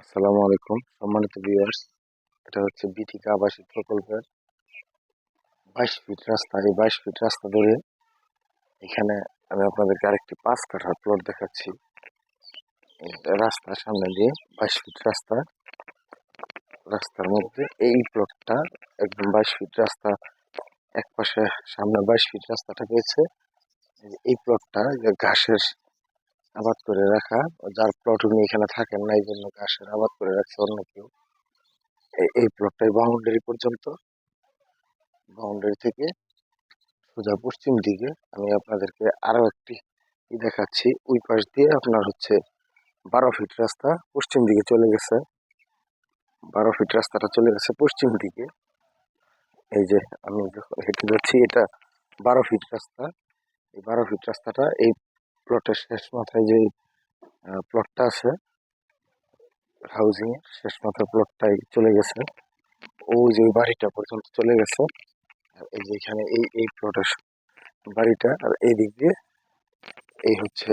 আসসালামু আলাইকুম সম্মানিত ভিউয়ার্স। এটা হচ্ছে বিথিকা আবাসিক প্রকল্পের 22 ফিট রাস্তা। এই 22 ফিট রাস্তা ধরে এখানে আমি আপনাদেরকে আরেকটি 5 কাঠা প্লট দেখাচ্ছি। রাস্তার সামনে দিয়ে 22 ফিট রাস্তার মধ্যে এই প্লটটা একদম 22 ফিট রাস্তা। এক পাশে সামনে 22 ফিট রাস্তাটা পেয়েছে। এই প্লটটা ঘাসের আবাদ করে রাখা, যার প্লট উনি এখানে থাকেন না, এই জন্য ঘাসের আবাদ করে রাখছে অন্য কেউ। এই প্লটটাই বাউন্ডারি থেকে সোজা পশ্চিম দিকে আমি আপনাদেরকে আরো একটি দেখাচ্ছি। ওই পাশ দিয়ে আপনার হচ্ছে 12 ফিট রাস্তা পশ্চিম দিকে চলে গেছে। 12 ফিট রাস্তাটা চলে গেছে পশ্চিম দিকে। এই যে আমি যখন হেঁটে যাচ্ছি, এটা 12 ফিট রাস্তা। এই 12 ফিট রাস্তাটা এই প্লটের শেষ মাথায় যে প্লটটা আছে, হাউজিং এর শেষ মাথায় প্লটটাই চলে গেছে। ওই যে ওই বাড়িটা পর্যন্ত চলে গেছে। আর এই যে এখানে এই এই প্লটের বাড়িটা, আর এই দিক দিয়ে এই হচ্ছে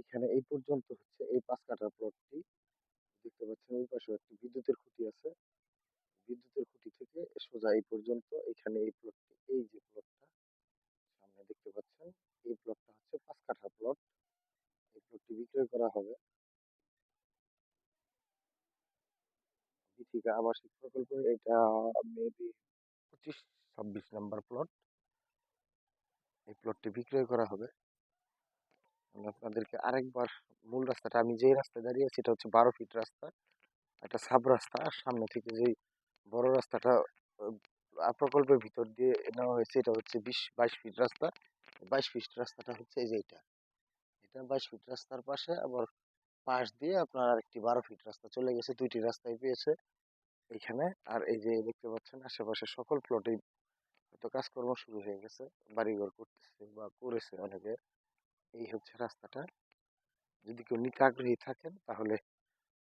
এখানে এই পর্যন্ত হচ্ছে এই 5 কাঠা প্লটটি দেখতে পাচ্ছেন। ওই পাশে একটি বিদ্যুতের খুঁটি আছে। বিদ্যুতের খুঁটি থেকে সোজা এই পর্যন্ত এখানে এই প্লটটি, এই যে প্লটটা সামনে দেখতে পাচ্ছেন, এই প্লটটা হচ্ছে 5 কাঠা প্লট। এই প্লটটি বিক্রয় করা হবে। দীপিকা আবাসিক প্রকল্প, এটা মেবি 25-26 নম্বর প্লট। এই প্লটটি বিক্রয় করা হবে। আমি আপনাদেরকে আরেকবার মূল রাস্তাটা, আমি যে রাস্তায় দাঁড়িয়ে আছি এটা হচ্ছে 12 ফিট রাস্তা। একটা সাব রাস্তা, আর সামনে থেকে যে বড় রাস্তাটা প্রকল্পের ভিতর দিয়ে নেওয়া হয়েছে, এটা হচ্ছে 22 ফিট রাস্তা। 22 ফিট রাস্তাটা হচ্ছে এই যে এটা 22 ফিট রাস্তার পাশে আবার পাশ দিয়ে আপনার আরেকটি 12 ফিট রাস্তা চলে গেছে। দুইটি রাস্তায় পেয়েছে এখানে। আর এই যে দেখতে পাচ্ছেন আশেপাশে সকল প্লটে হয়তো কাজকর্ম শুরু হয়ে গেছে, বাড়িঘর করতেছে বা করেছে অনেকে। এই হচ্ছে রাস্তাটা। যদি কেউ নিতে আগ্রহী থাকেন তাহলে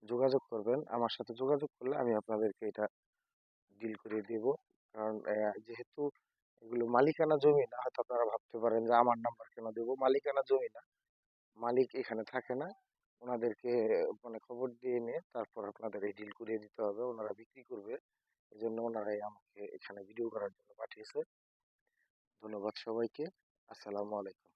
যোগাযোগ করবেন আমার সাথে। যোগাযোগ করলে আমি আপনাদেরকে এটা ডিল করে দেব। কারণ যেহেতু এগুলো মালিকানা জমি না, হয়তো আপনারা ভাবতে পারেন যে আমার নাম্বার কেন দেবো। মালিকানা জমি না, মালিক এখানে থাকে না। ওনাদেরকে মানে খবর দিয়ে নিয়ে তারপর আপনাদের এই ডিল করিয়ে দিতে হবে। ওনারা বিক্রি করবে, এই জন্য ওনারাই আমাকে এখানে ভিডিও করার জন্য পাঠিয়েছে। ধন্যবাদ সবাইকে। আসসালামু আলাইকুম।